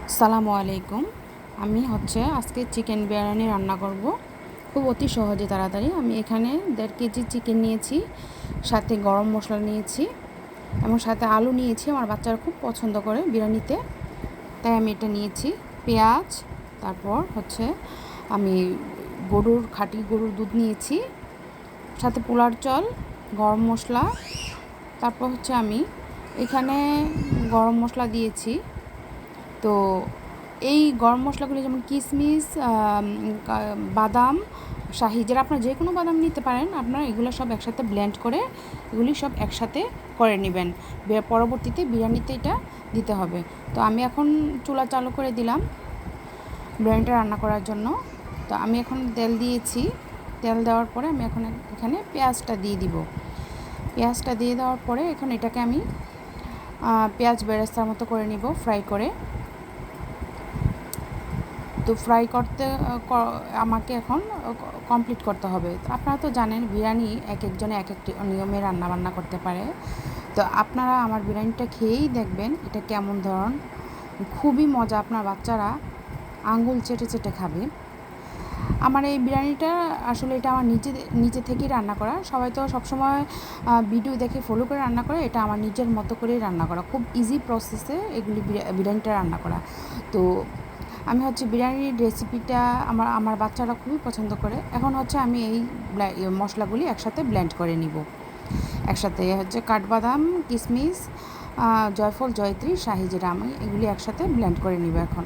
আসসালামু আলাইকুম। আমি আজকে চিকেন বিরিয়ানি রান্না করব, খুব অতি সহজে তাড়াতাড়ি। আমি এখানে 1.5 কেজি চিকেন নিয়েছি, সাথে গরম মশলা নিয়েছি এবং সাথে আলু নিয়েছি। আমার বাচ্চারা খুব পছন্দ করে বিরিয়ানিতে, তাই আমি এটা নিয়েছি। পেঁয়াজ, তারপর আমি খাঁটি গরুর দুধ নিয়েছি, সাথে পোলার চাল, গরম মশলা। তারপর আমি এখানে গরম মশলা দিয়েছি। তো এই গরম মশলাগুলি যেমন কিশমিশ, বাদাম, শাহি জিরা, আপনারা যে কোনো বাদাম নিতে পারেন। আপনারা এগুলো সব একসাথে ব্লেন্ড করে এগুলি সব একসাথে করে নেবেন। পরবর্তীতে বিরিয়ানিতে এটা দিতে হবে। তো আমি এখন চুলা চালু করে দিলাম বিরিয়ানিটা রান্না করার জন্য। তো আমি এখন তেল দিয়েছি। তেল দেওয়ার পরে আমি এখন এখানে পেঁয়াজটা দিয়ে দিব। পেঁয়াজটা দিয়ে দেওয়ার পরে এখন এটাকে আমি পেঁয়াজ বেরেস্তার মতো করে নিব, ফ্রাই করে। তো ফ্রাই করতে আমাকে এখন কমপ্লিট করতে হবে। তো আপনারা তো জানেন বিরিয়ানি এক একজনে এক একটি নিয়মে রান্নাবান্না করতে পারে। তো আপনারা আমার বিরিয়ানিটা খেয়েই দেখবেন এটা কেমন ধরন, খুবই মজা। আপনার বাচ্চারা আঙ্গুল চেটে চেটে খাবে। আমার এই বিরিয়ানিটা আসলে এটা আমার নিজে থেকেই রান্না করা। সবাই তো সবসময় ভিডিও দেখে ফলো করে রান্না করে, এটা আমার নিজের মতো করেই রান্না করা। খুব ইজি প্রসেসে এগুলি বিরিয়ানিটা রান্না করা। তো আমি বিরিয়ানির রেসিপিটা আমার বাচ্চারা খুবই পছন্দ করে। এখন আমি এই মশলাগুলি একসাথে ব্লেন্ড করে নিব। একসাথে কাঠবাদাম, কিশমিশ, জয়ফল, জয়ত্রী, শাহি জিরা, আমি এগুলি একসাথে ব্লেন্ড করে নিব এখন।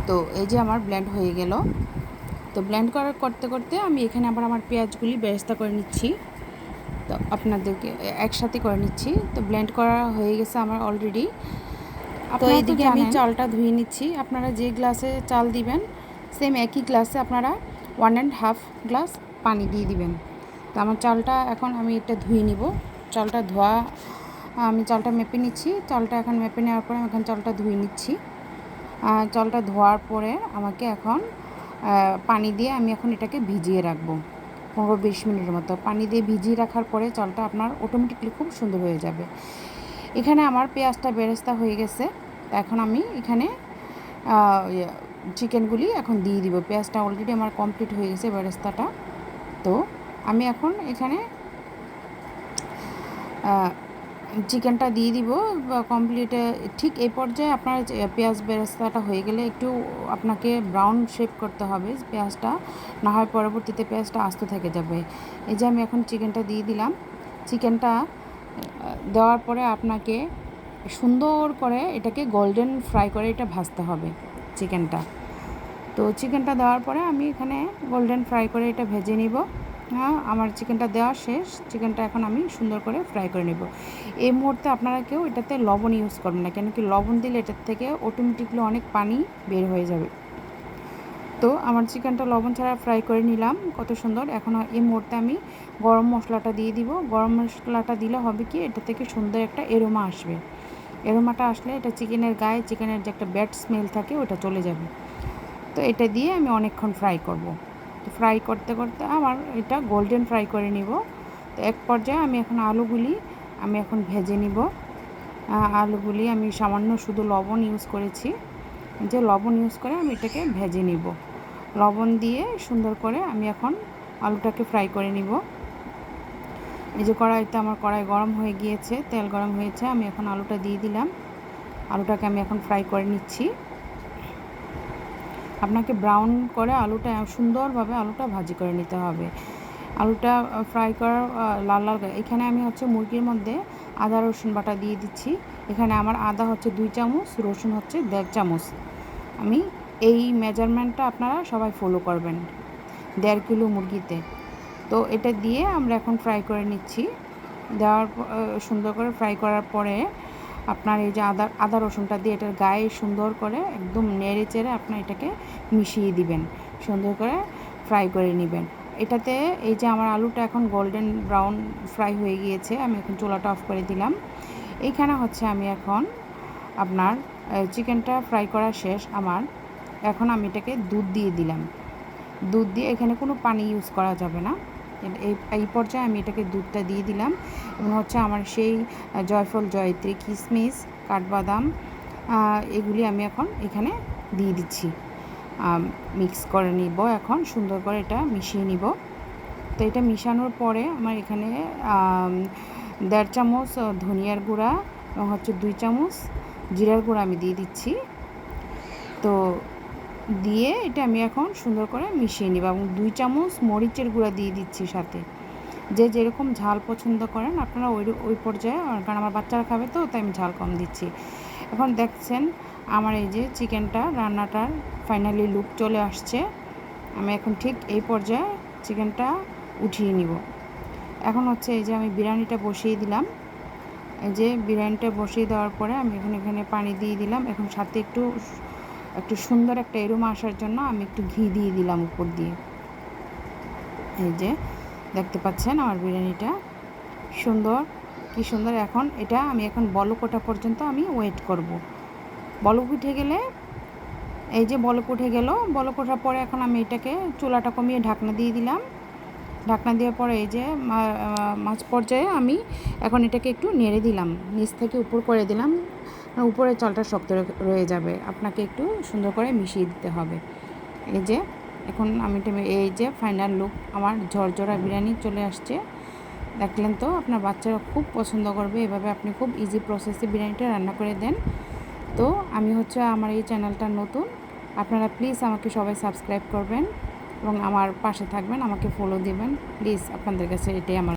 তো এই যে আমার ব্লেন্ড হয়ে গেল। তো ব্লেন্ড করতে করতে আমি এখানে আবার আমার পেঁয়াজগুলি বেরেস্তা করে নিচ্ছি। তো আপনাদেরকে একসাথে করে নিচ্ছি। তো ব্লেন্ড করা হয়ে গেছে আমার অলরেডি। তো এইদিকে আমি চালটা ধুয়ে নিচ্ছি। আপনারা যে গ্লাসে চাল দিবেন সেম একই গ্লাসে আপনারা 1.5 গ্লাস পানি দিয়ে দিবেন। তো আমার চালটা এখন আমি এটা ধুয়ে নিব। চালটা ধোয়া, আমি চালটা মেপে নিচ্ছি। চালটা এখন মেপে নেওয়ার পরে আমি এখন চালটা ধুয়ে নিচ্ছি। চালটা ধোয়ার পরে আমাকে এখন পানি দিয়ে আমি এখন এটাকে ভিজিয়ে রাখবো 15-20 মিনিটের মতো। পানি দিয়ে ভিজিয়ে রাখার পরে চালটা আপনার অটোমেটিকলি খুব সুন্দর হয়ে যাবে। এখানে আমার পেঁয়াজটা বেরেস্তা হয়ে গেছে। এখন আমি এখানে চিকেনগুলি এখন দিয়ে দিব। পেঁয়াজটা অলরেডি আমার কমপ্লিট হয়ে গেছে বেরেস্তাটা। তো আমি এখন এখানে চিকেনটা দিয়ে দিব কমপ্লিট। ঠিক এই পর্যায়ে আপনার পেঁয়াজ বেরেস্তাটা হয়ে গেলে একটু আপনাকে ব্রাউন শেপ করতে হবে পেঁয়াজটা, না হয় পরবর্তীতে পেঁয়াজটা আস্ত থেকে যাবে। এই যে আমি এখন চিকেনটা দিয়ে দিলাম। চিকেনটা দেওয়ার পরে আপনাকে সুন্দর করে এটাকে গোল্ডেন ফ্রাই করে এটা ভাজতে হবে চিকেনটা। তো চিকেনটা দেওয়ার পরে আমি এখানে গোল্ডেন ফ্রাই করে এটা ভেজে নিব। আমার চিকেনটা দেওয়া শেষ। চিকেনটা এখন আমি সুন্দর করে ফ্রাই করে নেব। এই মুহূর্তে আপনারা কেউ এটাতে লবণ ইউজ করবেন না, কেন কি লবণ দিলে এটার থেকে অটোমেটিকলি অনেক পানি বের হয়ে যাবে। তো আমার চিকেনটা লবণ ছাড়া ফ্রাই করে নিলাম, কত সুন্দর। এখন এই মুহূর্তে আমি গরম মশলাটা দিয়ে দিব। গরম মশলাটা দিলে হবে কি, এটা থেকে সুন্দর একটা এরোমা আসবে। এরোমাটা আসলে এটা চিকেনের গায়ে, চিকেনের যে একটা ব্যাড স্মেল থাকে ওটা চলে যাবে। তো এটা দিয়ে আমি অনেকক্ষণ ফ্রাই করব। তো ফ্রাই করতে করতে আমার এটা গোল্ডেন ফ্রাই করে নিব। তো এক পর্যায়ে আমি এখন আলুগুলি ভেজে নিব। আলুগুলি আমি সামান্য শুধু লবণ ইউজ করেছি, যে লবণ ইউজ করে আমি এটাকে ভেজে নিব। লবণ দিয়ে সুন্দর করে আমি এখন আলুটাকে ফ্রাই করে নিব। এই যে কড়াইতে আমার কড়াই গরম হয়ে গিয়েছে, তেল গরম হয়েছে, আমি এখন আলুটা দিয়ে দিলাম। আলুটাকে আমি এখন ফ্রাই করে নিচ্ছি। আপনাকে ব্রাউন করে আলুটা সুন্দরভাবে আলুটা ভাজি করে নিতে হবে। আলুটা ফ্রাই করার লাল লাল। এখানে আমি মুরগির মধ্যে আদা রসুন বাটা দিয়ে দিচ্ছি। এখানে আমার আদা 2 চামচ, রসুন 1.5 চামচ। আমি এই মেজারমেন্টটা আপনারা সবাই ফলো করবেন 1.5 কিলো মুরগিতে। তো এটা দিয়ে আমরা এখন ফ্রাই করে নিচ্ছি। দেওয়ার সুন্দর করে ফ্রাই করার পরে আপনার এই যে আদা রসুনটা দিয়ে এটার গায়ে সুন্দর করে একদম নেড়ে চেড়ে আপনার এটাকে মিশিয়ে দিবেন, সুন্দর করে ফ্রাই করে নেবেন। এটাতে এই যে আমার আলুটা এখন গোল্ডেন ব্রাউন ফ্রাই হয়ে গিয়েছে, আমি এখন চুলাটা অফ করে দিলাম। এইখানে আমি এখন আপনার চিকেনটা ফ্রাই করা শেষ আমার। এখন আমি এটাকে দুধ দিয়ে দিলাম। দুধ দিয়ে এখানে কোনো পানি ইউজ করা যাবে না। এই পর্যায়ে আমি এটাকে দুধটা দিয়ে দিলাম এবং আমার সেই জয়ফল, জয়ত্রী, কিশমিশ, কাঠবাদাম, এগুলি আমি এখন এখানে দিয়ে দিচ্ছি। মিক্স করে নিব, এখন সুন্দর করে এটা মিশিয়ে নিব। তো এটা মিশানোর পরে আমার এখানে 1.5 চামচ ধনিয়ার গুঁড়া এবং হচ্ছে 2 চামচ জিরার গুঁড়া আমি দিয়ে দিচ্ছি। তো দিয়ে এটা আমি এখন সুন্দর করে মিশিয়ে নিব এবং 2 চামচ মরিচের গুঁড়া দিয়ে দিচ্ছি সাথে। যে যেরকম ঝাল পছন্দ করেন আপনারা ওই পর্যায়ে, কারণ আমার বাচ্চারা খাবে তো, তাই আমি ঝাল কম দিচ্ছি। এখন দেখছেন আমার এই যে চিকেনটা রান্নাটার ফাইনালি লুক চলে আসছে। আমি এখন ঠিক এই পর্যায়ে চিকেনটা উঠিয়ে নিব। এখন হচ্ছে এই যে আমি বিরিয়ানিটা বসিয়ে দিলাম। এই যে বিরিয়ানিটা বসিয়ে দেওয়ার পরে আমি এখানে পানি দিয়ে দিলাম। এখন সাথে একটু সুন্দর একটা এরোমা আসার জন্য আমি একটু ঘি দিয়ে দিলাম উপর দিয়ে। এই যে দেখতে পাচ্ছেন আমার বিরিয়ানিটা সুন্দর, কি সুন্দর। এখন এটা আমি বলক ওঠা পর্যন্ত আমি ওয়েট করব। বলক উঠে গেলে, এই যে বলক উঠে গেল, বলক ওঠার পরে এখন আমি এটাকে চুলাটা কমিয়ে ঢাকনা দিয়ে দিলাম। ঢাকনা দেওয়ার পরে এই যে মাঝ পর্যায়ে আমি এখন এটাকে একটু নেড়ে দিলাম, নিচ থেকে উপর করে দিলাম, উপরে চালটা শক্ত রয়ে যাবে, আপনাকে একটু সুন্দর করে মিশিয়ে দিতে হবে। এই যে এখন আমি এই যে ফাইনাল লুক আমার ঝরঝরা বিরিয়ানি চলে আসছে। দেখলেন তো, আপনার বাচ্চারা খুব পছন্দ করবে। এভাবে আপনি খুব ইজি প্রসেসে বিরিয়ানিটা রান্না করে দেন। তো আমি হচ্ছে আমার এই চ্যানেলটা নতুন, আপনারা প্লিজ আমাকে সবাই সাবস্ক্রাইব করবেন এবং আমার পাশে থাকবেন, আমাকে ফলো দিবেন প্লিজ। আপনাদের কাছে এটাই আমার